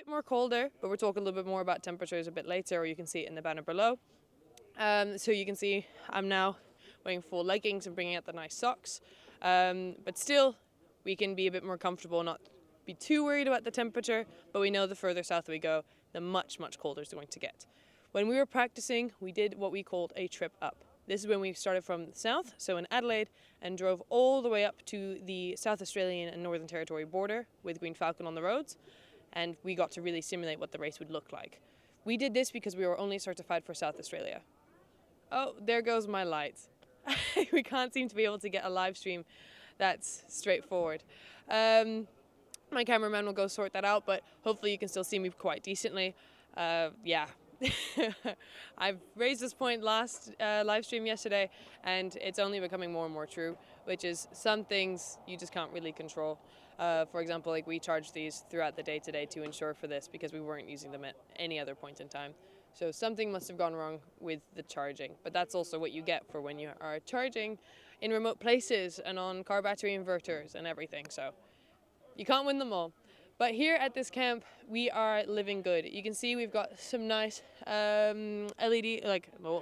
bit more colder, but we're talking a little bit more about temperatures a bit later, or you can see it in the banner below. So you can see I'm now wearing full leggings and bringing out the nice socks. But still, we can be a bit more comfortable, not be too worried about the temperature, but we know the further south we go, the much colder it's going to get. When we were practicing, we did what we called a trip up. This is when we started from the south, so in Adelaide, and drove all the way up to the South Australian and Northern Territory border with Green Falcon on the roads, and we got to really simulate what the race would look like. We did this because we were only certified for South Australia. Oh, there goes my light. We can't seem to be able to get a live stream that's straightforward. My cameraman will go sort that out, but hopefully you can still see me quite decently. Yeah. I've raised this point last live stream yesterday, and it's only becoming more and more true, which is some things you just can't really control. For example, like we charged these throughout the day today to ensure for this because we weren't using them at any other point in time. So something must have gone wrong with the charging, but that's also what you get for when you are charging in remote places and on car battery inverters and everything. So you can't win them all. But here at this camp, we are living good. You can see we've got some nice LED,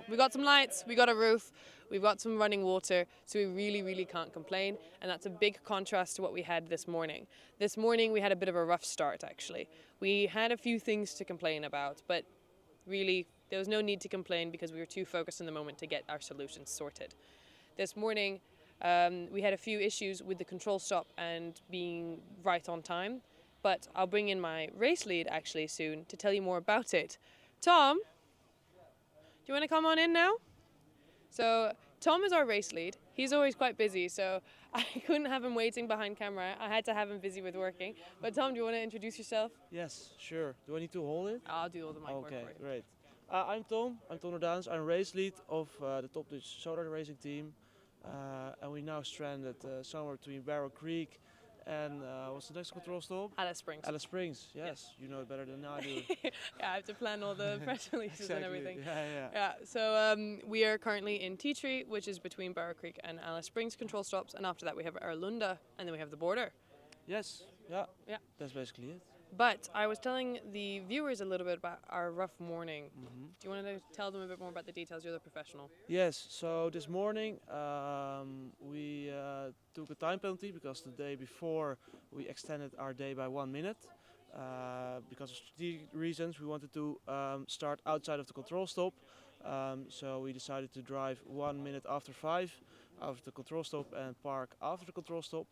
we got some lights, we got a roof, we've got some running water, so we really can't complain. And that's a big contrast to what we had this morning. This morning we had a bit of a rough start, actually. We had a few things to complain about, but really there was no need to complain because we were too focused in the moment to get our solutions sorted. This morning we had a few issues with the control stop and being right on time. But I'll bring in my race lead actually soon to tell you more about it. Tom, do you want to come on in now? So Tom is our race lead. He's always quite busy, so I couldn't have him waiting behind camera. I had to have him busy with working. But Tom, do you want to introduce yourself? Yes, sure. Do I need to hold it? I'll do all the mic work for you. Okay, great. I'm Tom Nordaans. I'm race lead of the Top Dutch Solar racing team. And we're now stranded somewhere between Barrow Creek and what's the next control stop? Alice Springs. Alice Springs, yes. You know it better than I do. Yeah, I have to plan all the press releases Exactly. and everything. Yeah. So we are currently in Tea Tree, which is between Barrow Creek and Alice Springs control stops, and after that we have Erlunda, and then we have the border. Yes, yeah. Yeah. That's basically it. But I was telling the viewers a little bit about our rough morning. Mm-hmm. Do you want to tell them a bit more about the details? You're the professional. Yes, so this morning we took a time penalty because the day before we extended our day by 1 minute. Because of strategic reasons, we wanted to start outside of the control stop. So we decided to drive 1 minute after 5 out of the control stop and park after the control stop.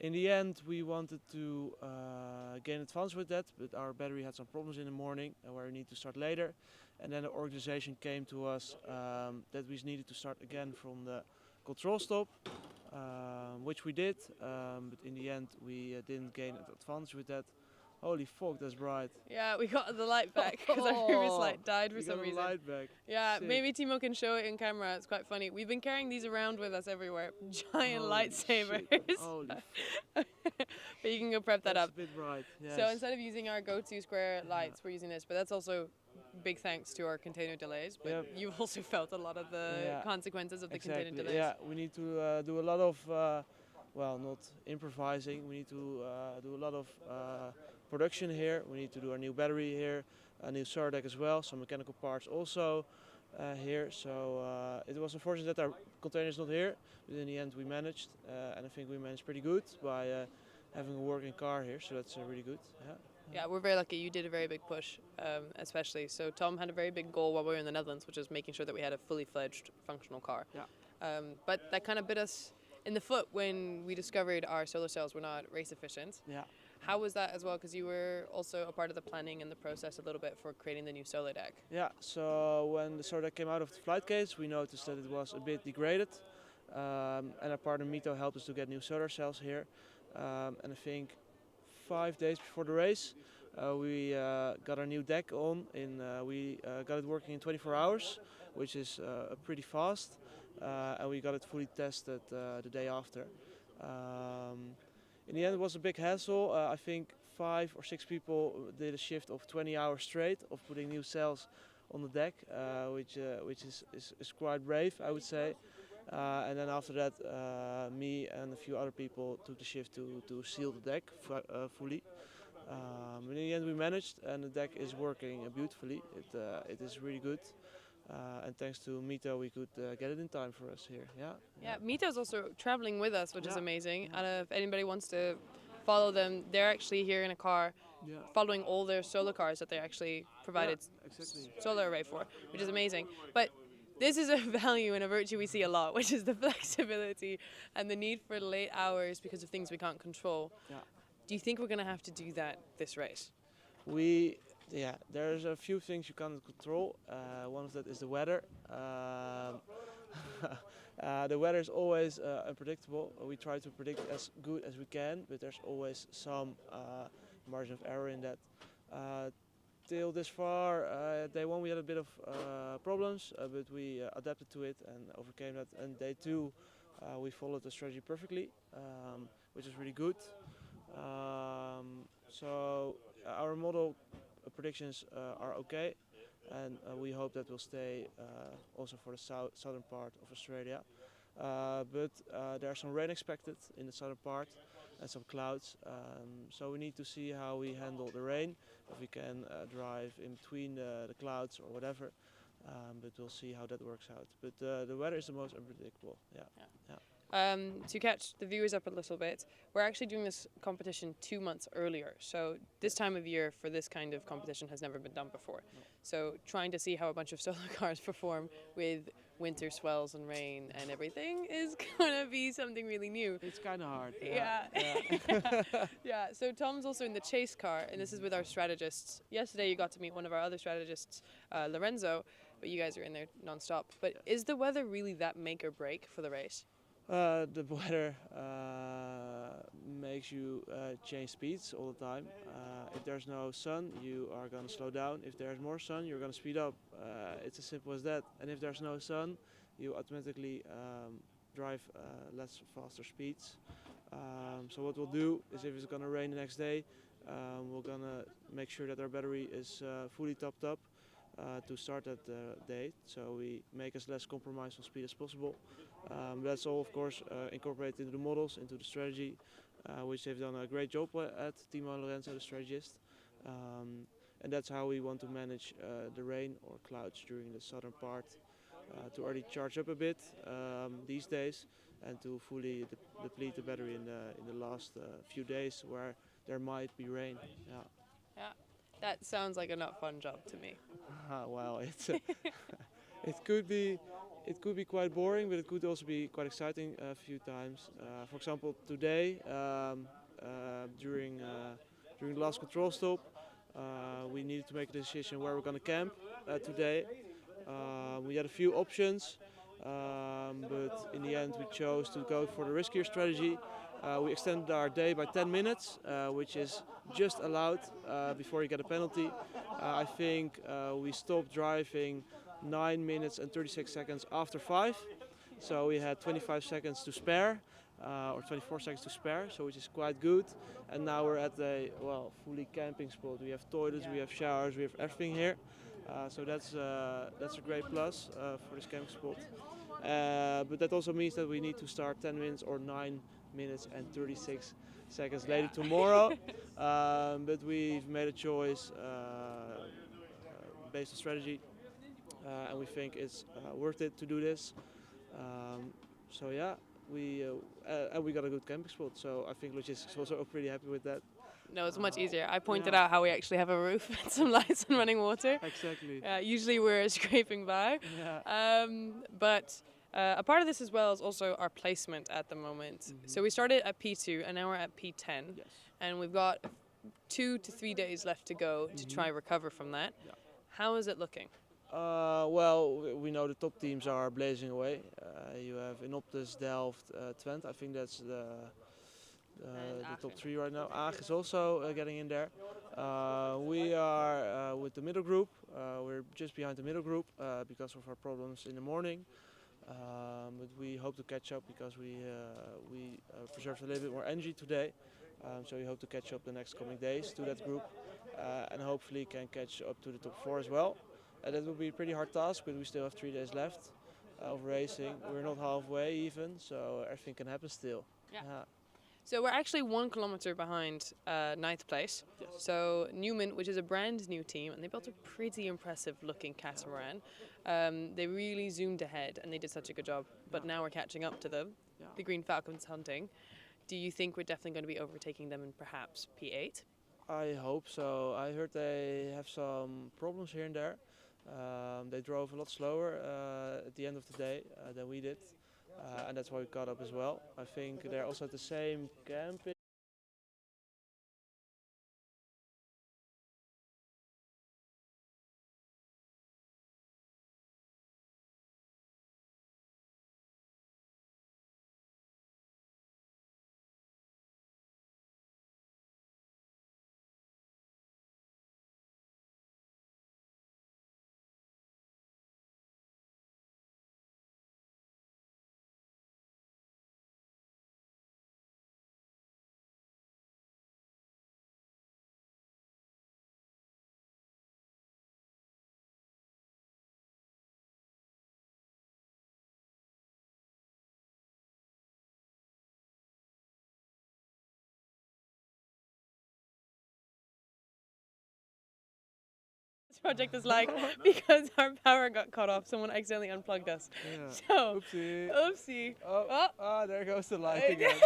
In the end, we wanted to gain advance with that, but our battery had some problems in the morning where we need to start later. And then the organization came to us that we needed to start again from the control stop, which we did, but in the end we didn't gain advance with that. Holy fuck, that's bright. Yeah, we got the light back because our previous light died for some reason. The light back. Yeah, Sick. maybe Timo can show it in camera. It's quite funny. We've been carrying these around with us everywhere. Giant Holy lightsabers. shit. Holy But you can go prep that that's up. a bit bright. Yes. So instead of using our go-to square lights, we're using this. But that's also big thanks to our container delays. But you've also felt a lot of the consequences of the container delays. Yeah, we need to do a lot of, well, not improvising. We need to do a lot of production here. We need to do our new battery here, a new solar deck as well, some mechanical parts also here. So it was unfortunate that our container is not here, but in the end we managed, and I think we managed pretty good by having a working car here. So that's really good. Yeah, we're very lucky. You did a very big push, especially. So Tom had a very big goal while we were in the Netherlands, which was making sure that we had a fully fledged functional car. Yeah. But that kind of bit us in the foot when we discovered our solar cells were not race efficient. Yeah. How was that as well? Because you were also a part of the planning and the process a little bit for creating the new solar deck. Yeah, so when the solar deck came out of the flight case, we noticed that it was a bit degraded. And our partner Mito helped us to get new solar cells here. And I think 5 days before the race, we got our new deck on. We got it working in 24 hours, which is pretty fast. And we got it fully tested the day after. In the end, it was a big hassle. I think 5 or 6 people did a shift of 20 hours straight of putting new cells on the deck, which is quite brave, I would say. And then after that, me and a few other people took the shift to seal the deck fully. In the end we managed, and the deck is working beautifully. It is really good. And thanks to Mito, we could get it in time for us here. Yeah, Mito's also traveling with us, which is amazing. Yeah. And if anybody wants to follow them, they're actually here in a car following all their solar cars that they actually provided Exactly. solar array for, which is amazing. But this is a value and a virtue we see a lot, which is the flexibility and the need for late hours because of things we can't control. Yeah. Do you think we're going to have to do that this race? There's a few things you can't control. One of that is the weather. The weather is always unpredictable. We try to predict as good as we can, but there's always some margin of error in that. Till this far, day one we had a bit of problems, but we adapted to it and overcame that. And day two, we followed the strategy perfectly, which is really good. So our model predictions are okay, and we hope that will stay also for the southern part of Australia. But there's some rain expected in the southern part and some clouds, so we need to see how we handle the rain, if we can drive in between the clouds or whatever, but we'll see how that works out. But the weather is the most unpredictable. To catch the viewers up a little bit, we're actually doing this competition 2 months earlier. So this time of year for this kind of competition has never been done before. No. So trying to see how a bunch of solar cars perform with winter swells and rain and everything is going to be something really new. It's kind of hard. Yeah, so Tom's also in the chase car, and this is with our strategists. Yesterday you got to meet one of our other strategists, Lorenzo, but you guys are in there non-stop. But is the weather really that make or break for the race? The weather makes you change speeds all the time. If there's no sun, you are going to slow down. If there's more sun, you're going to speed up. It's as simple as that. And if there's no sun, you automatically drive faster speeds. So what we'll do is, if it's going to rain the next day, we're going to make sure that our battery is fully topped up to start that day. So we make as less compromise on speed as possible. That's all, of course, incorporated into the models, into the strategy, which they've done a great job at, Timo and Lorenzo, the strategist. And that's how we want to manage the rain or clouds during the southern part, to already charge up a bit these days, and to fully deplete the battery in the last few days where there might be rain. Yeah, that sounds like a not fun job to me. Well, it's it could be quite boring, but it could also be quite exciting a few times. For example, today during the last control stop, we needed to make a decision where we're going to camp today. We had a few options, but in the end we chose to go for the riskier strategy. We extended our day by 10 minutes, which is just allowed before you get a penalty. I think we stopped driving 9 minutes and 36 seconds after 5, so we had 25 seconds to spare, or 24 seconds to spare, so which is quite good. And now we're at a fully camping spot. We have toilets, we have showers, we have everything here, so that's a great plus for this camping spot. But that also means that we need to start 10 minutes or 9 minutes and 36 seconds later tomorrow, but we've made a choice based on strategy, and we think it's worth it to do this. So yeah, and we got a good camping spot, so I think logistics also pretty happy with that. No, it's much easier. I pointed out how we actually have a roof and some lights and running water. Exactly. Usually we're scraping by. But a part of this as well is also our placement at the moment. So we started at P2 and now we're at P10. Yes. And we've got 2 to 3 days left to go to try recover from that. Yeah. How is it looking? Well, we know the top teams are blazing away. You have Inoptis, Delft, Twente. I think that's the top 3 right now. Aag is also getting in there. We are with the middle group. We're just behind the middle group because of our problems in the morning. But we hope to catch up because we preserved a little bit more energy today. So we hope to catch up the next coming days to that group, and hopefully can catch up to the top 4 as well. That will be a pretty hard task, but we still have 3 days left of racing. We're not halfway even, so everything can happen still. Yeah. So we're actually 1 kilometer behind ninth place. Yes. So Newman, which is a brand new team, and they built a pretty impressive looking catamaran. They really zoomed ahead and they did such a good job. But now we're catching up to them. Yeah. The Green Falcons hunting. Do you think we're definitely going to be overtaking them in perhaps P8? I hope so. I heard they have some problems here and there. They drove a lot slower at the end of the day than we did. And that's why we caught up as well. I think they're also at the same camping. This project is like because our power got cut off, someone accidentally unplugged us. Yeah. So, Oopsie. oopsie. Oh. There goes the light again.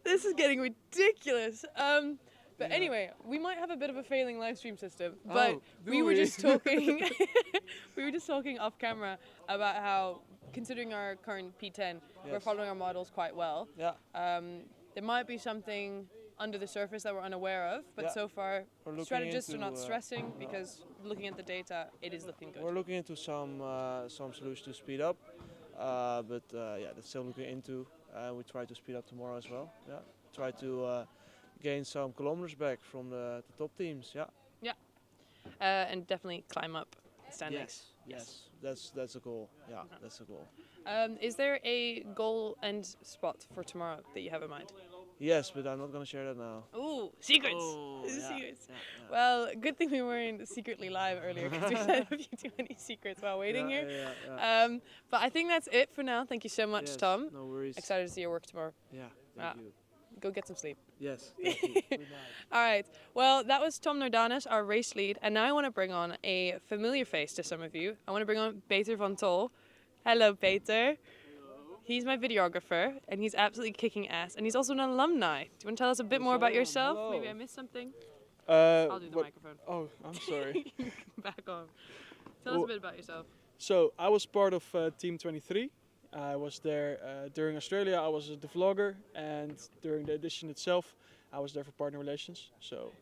This is getting ridiculous. But Yeah. anyway, we might have a bit of a failing live stream system. But Oh, we do were we? just talking. We were just talking off camera about how, considering our current P10, we're Yes. following our models quite well. Yeah. There might be something under the surface that we're unaware of, but Yeah. so far We're looking strategists are into, not stressing because looking at the data, it is looking good. We're looking into some solutions to speed up, but yeah, that's still looking into. We try to speed up tomorrow as well. Yeah, try to gain some kilometers back from the top teams. Yeah. And definitely climb up the standings. Yes. That's a goal. Yeah, that's a goal. Is there a goal and spot for tomorrow that you have in mind? Yes, but I'm not gonna share that now. Ooh, secrets! Oh, yeah, Secrets. yeah. Well, good thing we weren't secretly live earlier because we said a few too many secrets while waiting here. Yeah. But I think that's it for now. Thank you so much, Yes, Tom. No worries. Excited to see your work tomorrow. Yeah, Ah. thank you. Go get some sleep. Yes, thank you. Good night. All right. Well, that was Tom Nordanis, our race lead. And now I want to bring on a familiar face to some of you. I want to bring on Peter van Tol. Hello, Peter. He's my videographer, and he's absolutely kicking ass. And he's also an alumni. Do you want to tell us a bit more about yourself? Hello. Maybe I missed something. I'll do the microphone. Oh, I'm sorry. Back on. Tell us a bit about yourself. So I was part of Team 23. I was there during Australia. I was the vlogger, and during the edition itself, I was there for partner relations. So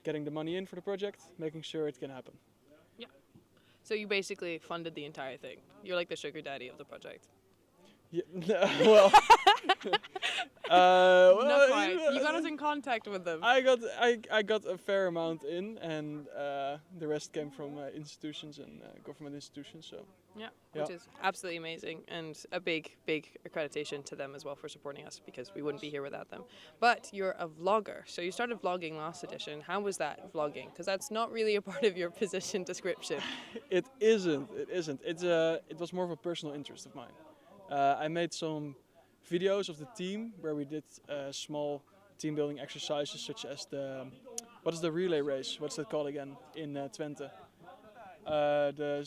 getting the money in for the project, making sure it can happen. So you basically funded the entire thing. You're like the sugar daddy of the project. Yeah, well, Not quite. You got us in contact with them. I got a fair amount in, and the rest came from institutions and government institutions. So Yeah, Yeah. which is absolutely amazing, and a big accreditation to them as well for supporting us, because we wouldn't be here without them. But you're a vlogger, so you started vlogging last edition. How was that vlogging? Because that's not really a part of your position description. it isn't. It was more of a personal interest of mine. I made some videos of the team where we did small team building exercises, such as what is the relay race? What's that called again in Twente? The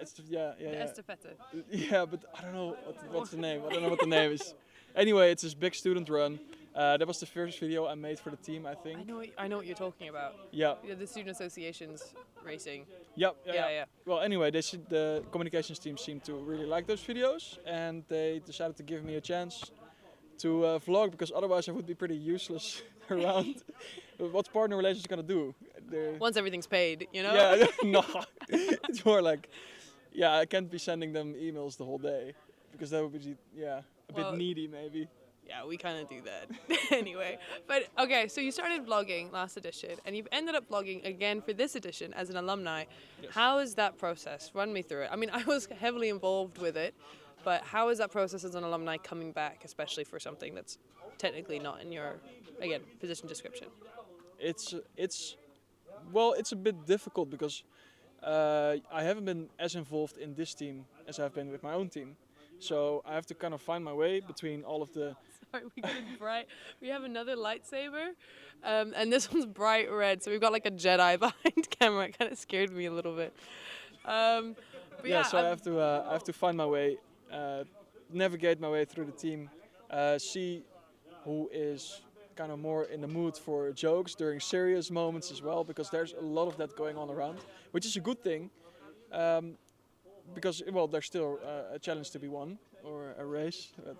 estafette. Yeah, but I don't know what's the name. I don't know what the name is. Anyway, it's this big student run. That was the first video I made for the team, I think. I know what you're talking about. Yeah. The student associations racing. Yeah. Yeah. Well, anyway, the communications team seemed to really like those videos, and they decided to give me a chance to vlog, because otherwise I would be pretty useless around. What's partner relations gonna do? Once everything's paid, you know? Yeah, no. It's more like, I can't be sending them emails the whole day, because that would be, a Well, bit needy maybe. Yeah, we kind of do that anyway. But okay, so you started vlogging last edition, and you've ended up vlogging again for this edition as an alumni. Yes. How is that process? Run me through it. I mean, I was heavily involved with it, but how is that process as an alumni coming back, especially for something that's technically not in your, again, position description? It's a bit difficult, because I haven't been as involved in this team as I've been with my own team. So I have to kind of find my way between all of the Sorry, we got it bright. We have another lightsaber, and this one's bright red. So we've got like a Jedi behind camera. It kind of scared me a little bit. But Yeah, so I I'm- have to find my way, navigate my way through the team, see who is kind of more in the mood for jokes during serious moments as well, because there's a lot of that going on around, which is a good thing, because well, there's still a challenge to be won or a race, but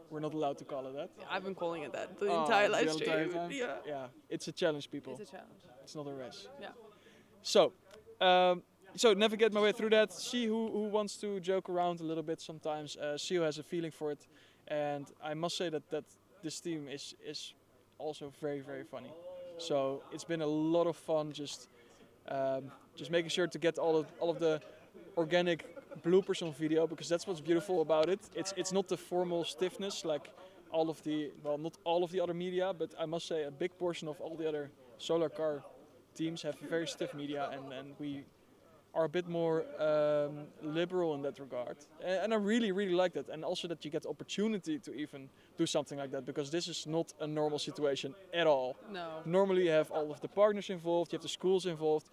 we're not allowed to call it that. I've been calling it that the Oh, entire the live entire stream. time? Yeah, Yeah, it's a challenge, people. it's a challenge. It's not a race. Yeah. So, so navigate my way through that. See who wants to joke around a little bit sometimes. See who has a feeling for it. And I must say that this team is also very, very funny. So it's been a lot of fun just making sure to get all of the organic bloopers on video, because that's what's beautiful about it. It's not the formal stiffness like all of the, well, not all of the other media, but I must say a big portion of all the other solar car teams have very stiff media, and we are a bit more liberal in that regard. And I really, really like that. And also that you get the opportunity to even do something like that, because this is not a normal situation at all. No. Normally you have all of the partners involved, you have the schools involved.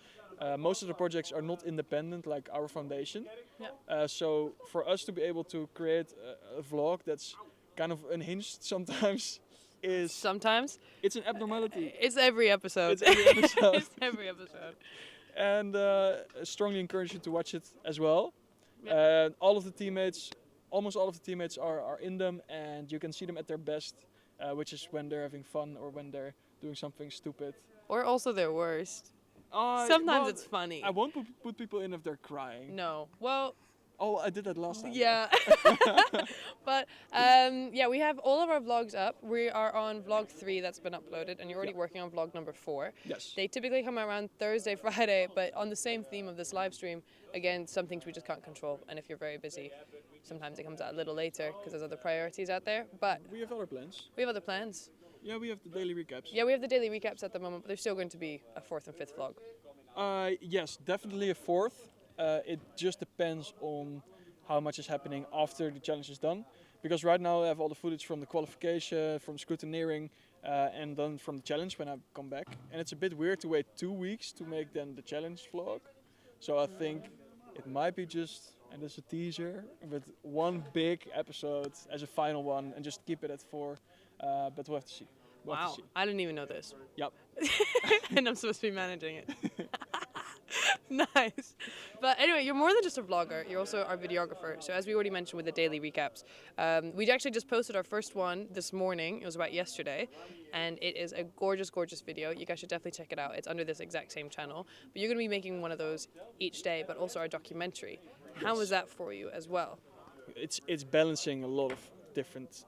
Most of the projects are not independent like our foundation. Yeah. So for us to be able to create a vlog that's kind of unhinged sometimes is... Sometimes. It's an abnormality. It's every episode. It's every episode. It's every episode. And strongly encourage you to watch it as well. Yeah. All of the teammates, almost all of the teammates are in them, and you can see them at their best, which is when they're having fun or when they're doing something stupid. Or also their worst. Well, Sometimes it's funny. I won't put people in if they're crying. No. Well, Oh, I did that last time. yeah. But yeah, we have all of our vlogs up. We are on vlog 3 that's been uploaded, and you're already working on vlog number 4. Yes. They typically come out around Thursday, Friday, but on the same theme of this live stream, again, some things we just can't control. And if you're very busy, sometimes it comes out a little later because there's other priorities out there. But We have other plans. we have other plans. Yeah, we have the daily recaps. Yeah, we have the daily recaps at the moment, but there's still going to be a 4th and 5th vlog. Yes, definitely a 4th. It just depends on how much is happening after the challenge is done. Because right now I have all the footage from the qualification, from scrutineering, and then from the challenge when I come back. And it's a bit weird to wait 2 weeks to make then the challenge vlog. So I think it might be just, and it's a teaser, but one big episode as a final one and just keep it at 4. But we'll have to see. We'll have Wow, to see. I didn't even know this. Yep. And I'm supposed to be managing it. Nice. But anyway, you're more than just a vlogger, you're also our videographer. So as we already mentioned with the daily recaps, we actually just posted our first one this morning. It was about yesterday, and it is a gorgeous, gorgeous video. You guys should definitely check it out. It's under this exact same channel. But you're going to be making one of those each day, but also our documentary. How was that for you as well? It's balancing a lot of different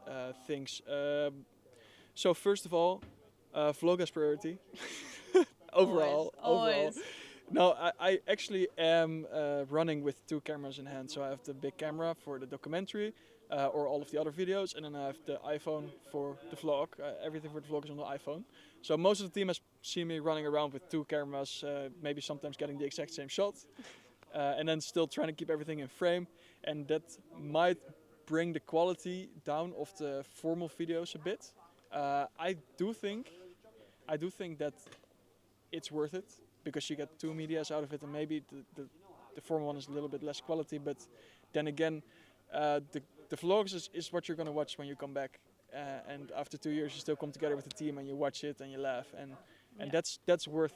things. So first of all, vlog has priority. Overall. Always. No, I actually am running with 2 cameras in hand. So I have the big camera for the documentary or all of the other videos, and then I have the iPhone for the vlog. Everything for the vlog is on the iPhone. So most of the team has seen me running around with 2 cameras, maybe sometimes getting the exact same shot, and then still trying to keep everything in frame. And that might bring the quality down of the formal videos a bit. I do think that it's worth it, because you get 2 medias out of it, and maybe the formal one is a little bit less quality. But then again, the vlogs is what you're going to watch when you come back, and after 2 years you still come together with the team and you watch it and you laugh, and that's worth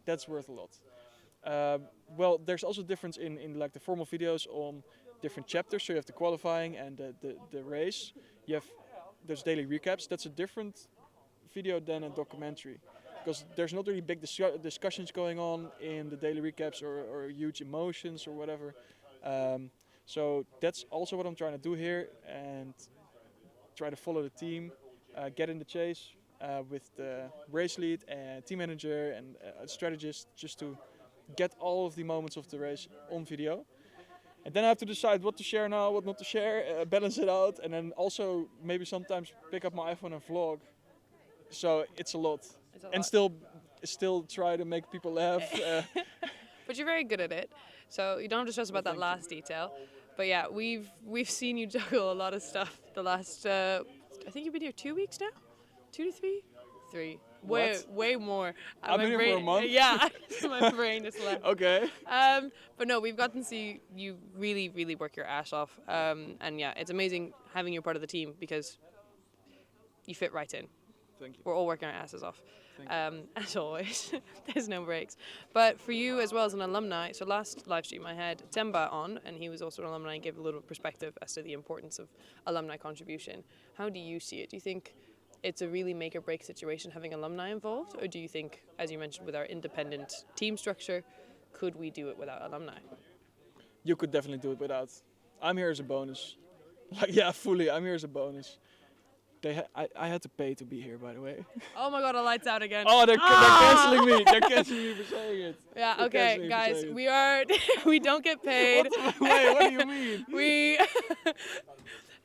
a lot. Well, there's also difference in like the formal videos on different chapters. So you have the qualifying and the race. You have those daily recaps. That's a different video than a documentary, because there's not really big discussions going on in the daily recaps or huge emotions or whatever. So that's also what I'm trying to do here, and try to follow the team, get in the chase with the race lead and team manager and strategist, just to get all of the moments of the race on video. And then I have to decide what to share now, what not to share, balance it out, and then also maybe sometimes pick up my iPhone and vlog. So it's a lot. It's a And lot. still try to make people laugh. But you're very good at it, so you don't have to stress about that last detail. But yeah, we've seen you juggle a lot of stuff the last I think you've been here 2 weeks now? 2 to 3? 3. What? Way more. I've been here for a month? Yeah, my brain is left. Okay. But no, we've gotten to see you really, really work your ass off. And yeah, it's amazing having you part of the team because you fit right in. Thank you. We're all working our asses off. Thank you. As always, there's no breaks. But for you as well as an alumni, so last live stream I had Temba on, and he was also an alumni and gave a little perspective as to the importance of alumni contribution. How do you see it? Do you think it's a really make or break situation having alumni involved? Or do you think, as you mentioned, with our independent team structure, could we do it without alumni? You could definitely do it without. I'm here as a bonus. Like, yeah, fully. I'm here as a bonus. I had to pay to be here, by the way. Oh my god, the lights out again. Oh, they're cancelling me. They're cancelling me for saying it. Yeah, They're okay, cancelling me for guys, saying it. we don't get paid. Wait, what do you mean?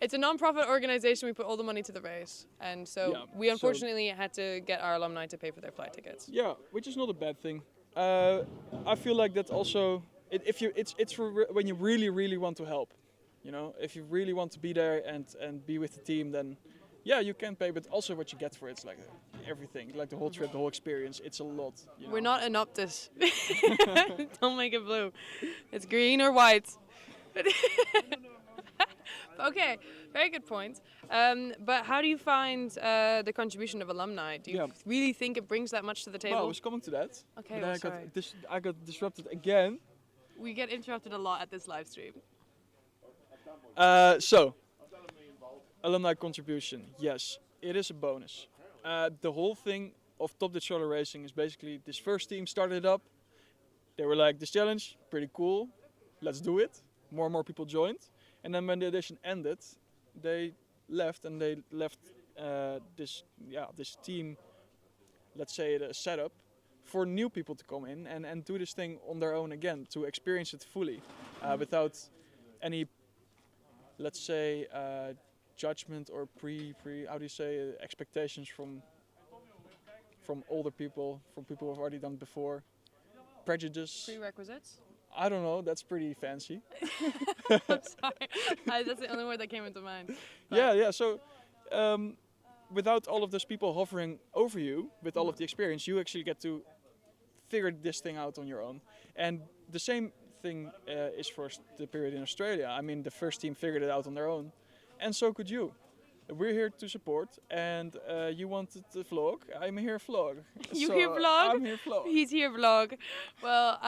It's a non-profit organization. We put all the money to the race, and so Yeah, we unfortunately had to get our alumni to pay for their flight tickets. Yeah, which is not a bad thing. I feel like that's also it's for when you really want to help. You know, if you really want to be there and be with the team, then yeah, you can pay. But also what you get for it's like everything, like the whole trip, the whole experience. It's a lot. You know? We're not an Optus. Don't make it blue. It's green or white. Okay, very good point. But how do you find the contribution of alumni? Do you really think it brings that much to the table? Well, I was coming to that. Okay, but well, then sorry. I got disrupted again. We get interrupted a lot at this live stream. So, alumni contribution, yes, it is a bonus. The whole thing of Top Ditch Solar Racing is basically this first team started up. They were like, this challenge, pretty cool, let's do it. More and more people joined. And then when the edition ended, they left and they left this team, let's say a setup, for new people to come in and do this thing on their own again, to experience it fully, without any, let's say, judgment or how do you say, expectations from older people, from people who have already done it before, prejudice. Prerequisites? I don't know, that's pretty fancy. I'm sorry, that's the only word that came into mind. But Yeah, so without all of those people hovering over you, with all of the experience, you actually get to figure this thing out on your own. And the same thing is for the period in Australia. I mean, the first team figured it out on their own, and so could you. We're here to support, and you wanted to vlog. I'm here vlog. You So, here vlog? I'm here vlog. He's here vlog. Well,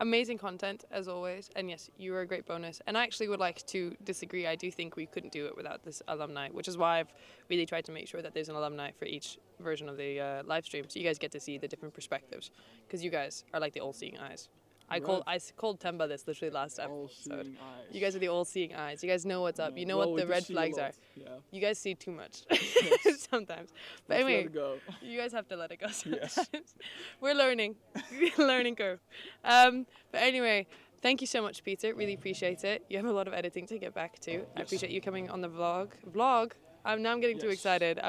amazing content as always, and yes, you were a great bonus. And I actually would like to disagree. I do think we couldn't do it without this alumni, which is why I've really tried to make sure that there's an alumni for each version of the live stream, so you guys get to see the different perspectives, because you guys are like the all-seeing eyes. I called Temba this literally last episode. All-seeing eyes. You guys are the all-seeing eyes. You guys know what's up. You know what the red flags are. Yeah. You guys see too much Yes. sometimes. But Let's anyway, let it go. you guys have to let it go sometimes. Yes. We're learning. Learning curve. But anyway, thank you so much, Peter. Really appreciate it. You have a lot of editing to get back to. I appreciate you coming on the vlog. Now I'm getting too excited.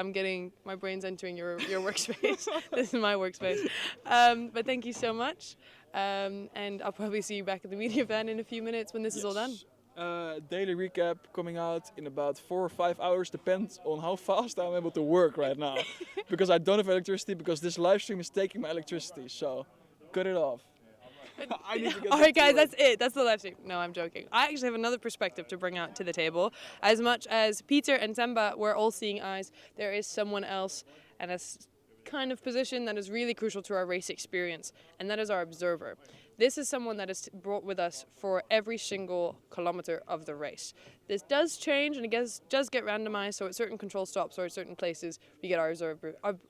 My brain's entering your workspace. This is my workspace. But thank you so much. And I'll probably see you back at the media van in a few minutes when this is all done. Daily recap coming out in about 4 or 5 hours, depends on how fast I'm able to work right now. Because I don't have electricity, because this live stream is taking my electricity, so cut it off. I need to get Alright guys, back to that's it. That's the live stream. No, I'm joking. I actually have another perspective to bring out to the table. As much as Peter and Temba were all seeing eyes, there is someone else and a kind of position that is really crucial to our race experience, and that is our observer. This is someone that is brought with us for every single kilometer of the race. This does change and it does get randomized, so at certain control stops or at certain places we get our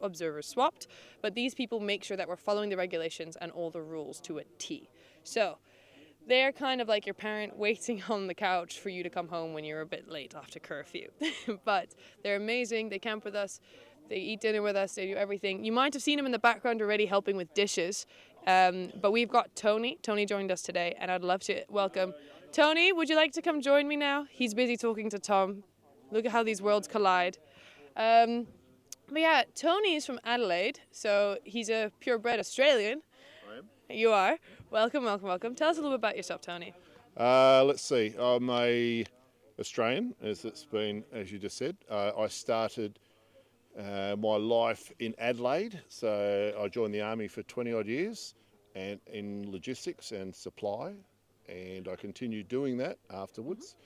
observers swapped, but these people make sure that we're following the regulations and all the rules to a T. So they're kind of like your parent waiting on the couch for you to come home when you're a bit late after curfew. But they're amazing, they camp with us, they eat dinner with us, they do everything. You might have seen them in the background already helping with dishes. But we've got Tony. Tony joined us today, and I'd love to welcome Tony. Would you like to come join me now? He's busy talking to Tom. Look at how these worlds collide. But yeah, Tony is from Adelaide, so he's a purebred Australian. I am. You are. Welcome, welcome, welcome. Tell us a little bit about yourself, Tony. Let's see. I'm a Australian, as it's been, as you just said. I started my life in Adelaide, so I joined the army for 20 odd years and in logistics and supply, and I continued doing that afterwards.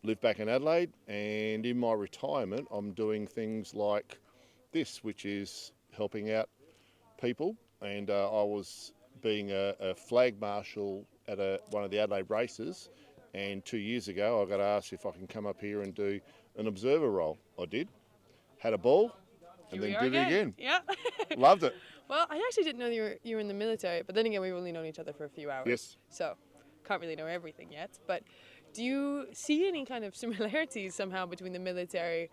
Lived back in Adelaide, and in my retirement I'm doing things like this, which is helping out people, and I was being a flag marshal at one of the Adelaide races, and 2 years ago I got asked if I can come up here and do an observer role. I did, had a ball, and then did it again. Yeah. Loved it. Well, I actually didn't know you were in the military, but then again, we've only known each other for a few hours. Yes. So, can't really know everything yet. But do you see any kind of similarities somehow between the military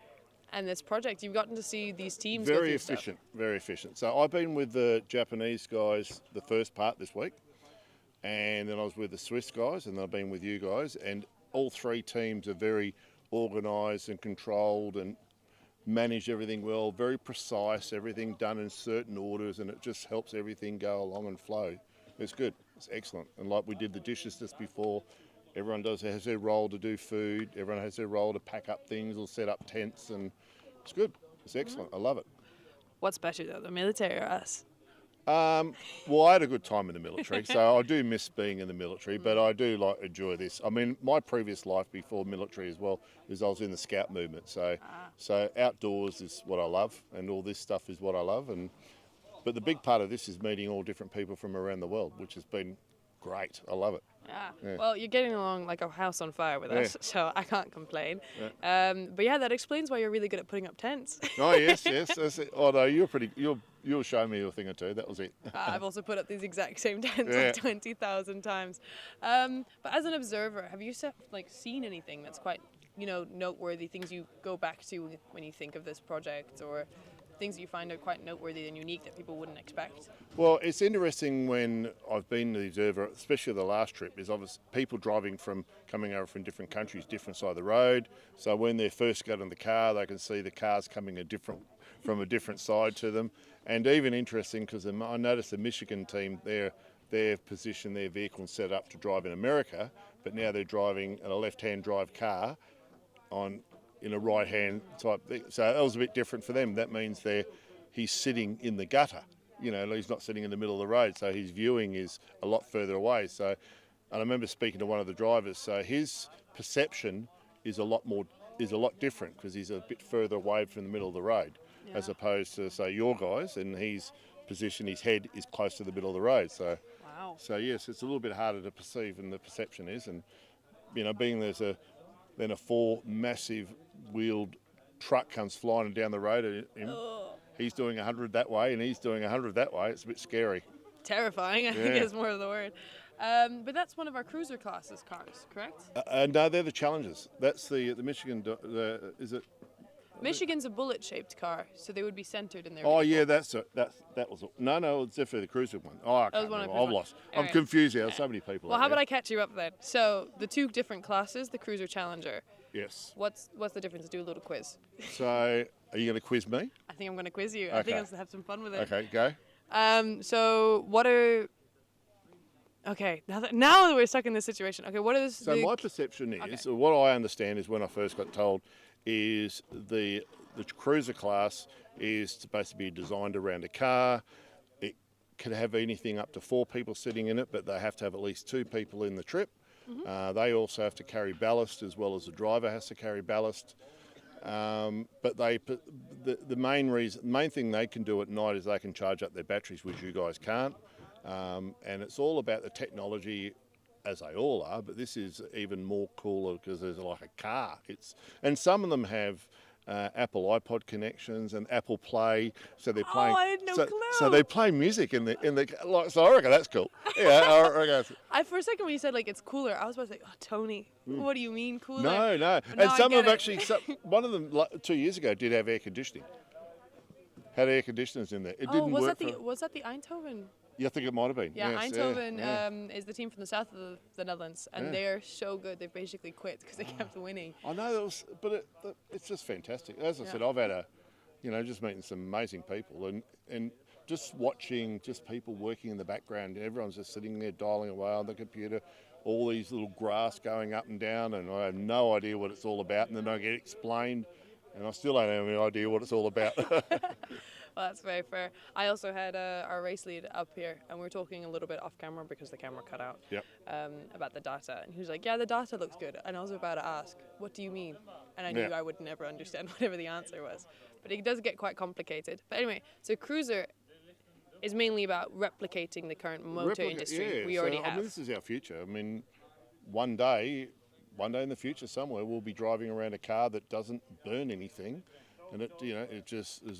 and this project? You've gotten to see these teams. Very efficient, very efficient. So I've been with the Japanese guys the first part this week, and then I was with the Swiss guys, and then I've been with you guys, and all three teams are very organised and controlled and manage everything well, very precise, everything done in certain orders, and it just helps everything go along and flow. It's good, it's excellent. And like we did the dishes just before, everyone has their role to do food, everyone has their role to pack up things or set up tents, and it's good, it's excellent, I love it. What's better though, the military or us? Well, I had a good time in the military, so I do miss being in the military, but I do enjoy this. I mean, my previous life before military as well is I was in the scout movement, so outdoors is what I love, and all this stuff is what I love. But the big part of this is meeting all different people from around the world, which has been great. I love it. Yeah. Well, you're getting along like a house on fire with us, so I can't complain. Yeah. But yeah, that explains why you're really good at putting up tents. Oh yes, yes. That's it. Oh no, you'll show me a thing or two. That was it. I've also put up these exact same tents like 20,000 times. But as an observer, have you seen anything that's quite noteworthy? Things you go back to when you think of this project, or things that you find are quite noteworthy and unique that people wouldn't expect? Well, it's interesting when I've been the observer, especially the last trip, is obviously people coming over from different countries, different side of the road. So when they first get in the car, they can see the cars coming from a different side to them. And even interesting, because I noticed the Michigan team, they've positioned their vehicle and set up to drive in America, but now they're driving a left-hand drive car in a right-hand type thing. So that was a bit different for them. That means he's sitting in the gutter. He's not sitting in the middle of the road, so his viewing is a lot further away. So, and I remember speaking to one of the drivers, so his perception is a lot different because he's a bit further away from the middle of the road, as opposed to, say, your guys, and his head is close to the middle of the road. So, wow. So yes, it's a little bit harder to perceive than the perception is, and being there's a 4 massive wheeled truck comes flying down the road, and he's doing 100 that way and he's doing 100 that way. It's a bit scary. Terrifying, I think is more of the word. But that's one of our cruiser classes cars, correct? No, they're the Challengers. That's the Michigan. Is it? Michigan's a bullet-shaped car, so they would be centered in their. Oh yeah, that was no, it's definitely the cruiser one. Oh, I can't remember. I've lost. I'm confused here. There's so many people. Well, how about I catch you up then? So the two different classes, the Cruiser Challenger. Yes. What's the difference? Do a little quiz. So, are you going to quiz me? I think I'm going to quiz you. Okay. I think I'm going to have some fun with it. Okay, go. So what are? Okay, now that we're stuck in this situation. Okay, what is? So my perception is, or what I understand is, when I first got told, is the cruiser class is supposed to be designed around a car. It could have anything up to 4 people sitting in it, but they have to have at least 2 people in the trip. Mm-hmm. They also have to carry ballast, as well as the driver has to carry ballast. But the main thing they can do at night is they can charge up their batteries, which you guys can't. And it's all about the technology, as they all are, but this is even more cooler because there's like a car. And some of them have Apple iPod connections and Apple Play, so they're playing. Oh, I had no clue. So they play music in the. So I reckon that's cool. Yeah, I reckon. For a second when you said it's cooler, I was about to say, oh, Tony, what do you mean cooler? No. And some of them actually. One of them 2 years ago did have air conditioning. Had air conditioners in there. It didn't work. Was that the Eindhoven? Yeah, I think it might have been. Yeah, yes, Eindhoven is the team from the south of the Netherlands, and they're so good. They basically quit because they kept winning. I know, but it's just fantastic. As I said, I've had just meeting some amazing people, and just watching just people working in the background. Everyone's just sitting there dialing away on the computer, all these little graphs going up and down, and I have no idea what it's all about, and then I get explained, and I still don't have any idea what it's all about. Well, that's very fair. I also had our race lead up here, and we were talking a little bit off camera because the camera cut out. Yep. About the data, and he was like, "Yeah, the data looks good." And I was about to ask, "What do you mean?" And I knew I would never understand whatever the answer was. But it does get quite complicated. But anyway, so Cruiser is mainly about replicating the current motor industry we already have. I mean, this is our future. I mean, one day in the future somewhere, we'll be driving around a car that doesn't burn anything. And it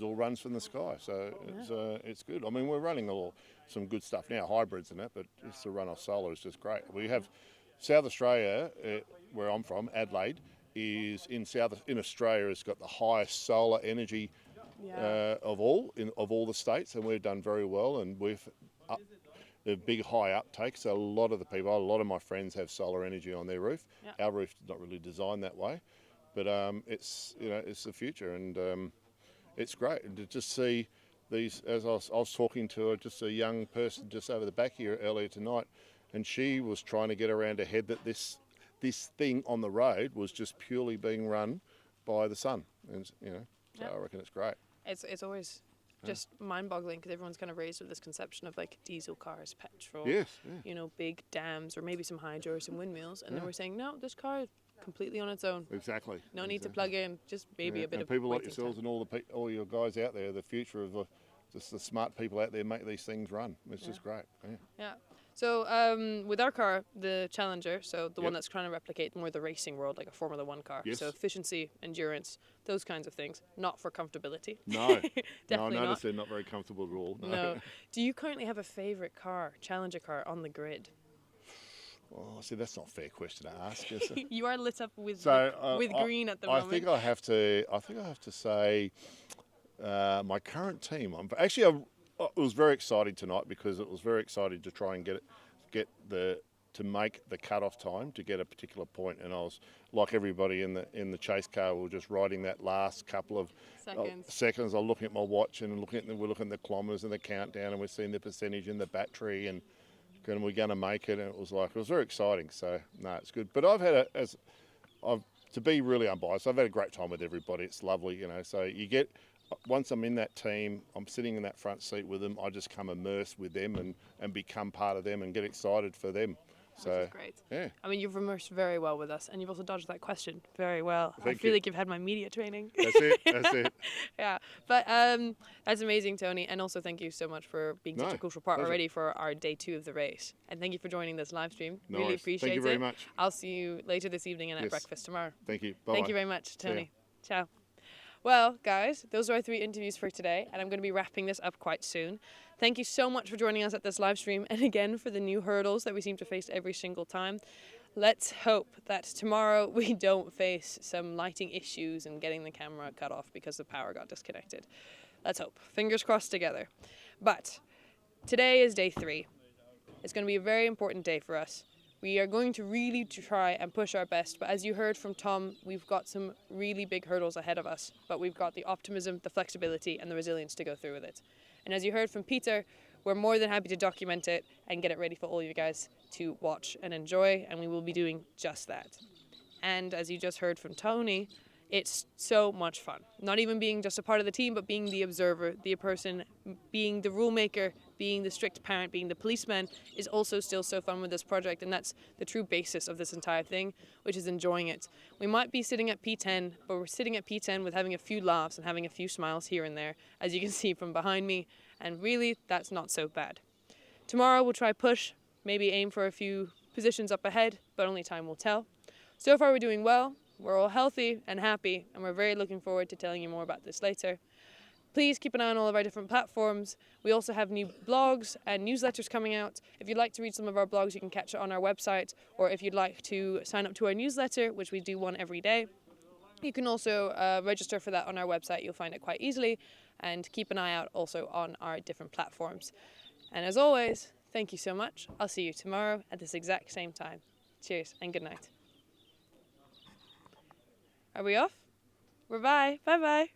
all runs from the sky, so it's good. I mean, we're running some good stuff now, hybrids and that, but just to run off solar is just great. We have South Australia, where I'm from, Adelaide, is in Australia has got the highest solar energy of all the states, and we've done very well, and we've a big high uptake. So a lot of my friends have solar energy on their roof. Yeah. Our roof is not really designed that way. But it's the future, and it's great. And to just see these, as I was talking to just a young person just over the back here earlier tonight, and she was trying to get around her head that this thing on the road was just purely being run by the sun, and so I reckon it's great. It's always just mind-boggling because everyone's kind of raised with this conception of like diesel cars, petrol, big dams, or maybe some hydro or some windmills, and then we're saying no, this car is completely on its own. Exactly. No need to plug in, just maybe a bit and of people like yourselves and all your guys out there, the future of just the smart people out there make these things run. It's just great. Yeah. So with our car, the Challenger, so the one that's trying to replicate more the racing world, like a Formula One car. Yes. So efficiency, endurance, those kinds of things. Not for comfortability. No. Definitely I not. noticed they're not very comfortable at all. No. Do you currently have a favourite car, Challenger car, on the grid? Oh, see, that's not a fair question to ask. You are lit up with green at the moment. I think I have to say my current team. I was very excited tonight because it was very exciting to try and to make the cut-off time to get a particular point, and I was like everybody in the chase car. We were just riding that last couple of seconds. I was looking at my watch and we're looking at the kilometres and the countdown, and we're seeing the percentage in the battery and we're going to make it, and it was very exciting. So no, it's good. But to be really unbiased, I've had a great time with everybody. It's lovely, So you get, once I'm in that team, I'm sitting in that front seat with them. I just come immerse with them and become part of them and get excited for them. So, which is great. Yeah. I mean, you've immersed very well with us, and you've also dodged that question very well. Thank I feel like you've had my media training. That's it. Yeah, but that's amazing, Tony, and also thank you so much for being such a crucial part already for our day 2 of the race. And thank you for joining this live stream. Really appreciate it. Thank you very much. I'll see you later this evening and at breakfast tomorrow. Thank you. Bye. Thank you very much, Tony. Ciao. Well, guys, those are our 3 interviews for today, and I'm going to be wrapping this up quite soon. Thank you so much for joining us at this live stream, and again for the new hurdles that we seem to face every single time. Let's hope that tomorrow we don't face some lighting issues and getting the camera cut off because the power got disconnected. Let's hope. Fingers crossed together. But today is day 3. It's going to be a very important day for us. We are going to really try and push our best, but as you heard from Tom, we've got some really big hurdles ahead of us, but we've got the optimism, the flexibility, and the resilience to go through with it. And as you heard from Peter, we're more than happy to document it and get it ready for all you guys to watch and enjoy, and we will be doing just that. And as you just heard from Tony, it's so much fun. Not even being just a part of the team, but being the observer, the person, being the rule maker, being the strict parent, being the policeman is also still so fun with this project, and that's the true basis of this entire thing, which is enjoying it. We might be sitting at P10, but we're sitting at P10 with having a few laughs and having a few smiles here and there, as you can see from behind me, and really, that's not so bad. Tomorrow we'll try push, maybe aim for a few positions up ahead, but only time will tell. So far we're doing well. We're all healthy and happy, and we're very looking forward to telling you more about this later. Please keep an eye on all of our different platforms. We also have new blogs and newsletters coming out. If you'd like to read some of our blogs, you can catch it on our website, or if you'd like to sign up to our newsletter, which we do one every day, you can also register for that on our website. You'll find it quite easily, and keep an eye out also on our different platforms. And as always, thank you so much. I'll see you tomorrow at this exact same time. Cheers and good night. Are we off? We're bye. Bye-bye.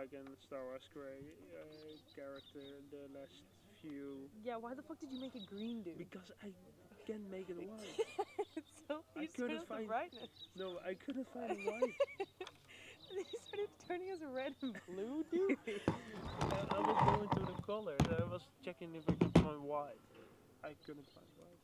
like a Star Wars character the last few. Yeah, why the fuck did you make it green, dude? Because I can't make it white. It's so I you couldn't turned the find- brightness. No, I couldn't find white. And then you started turning us red and blue, dude. I was going to the colors. I was checking if I could find white. I couldn't find white.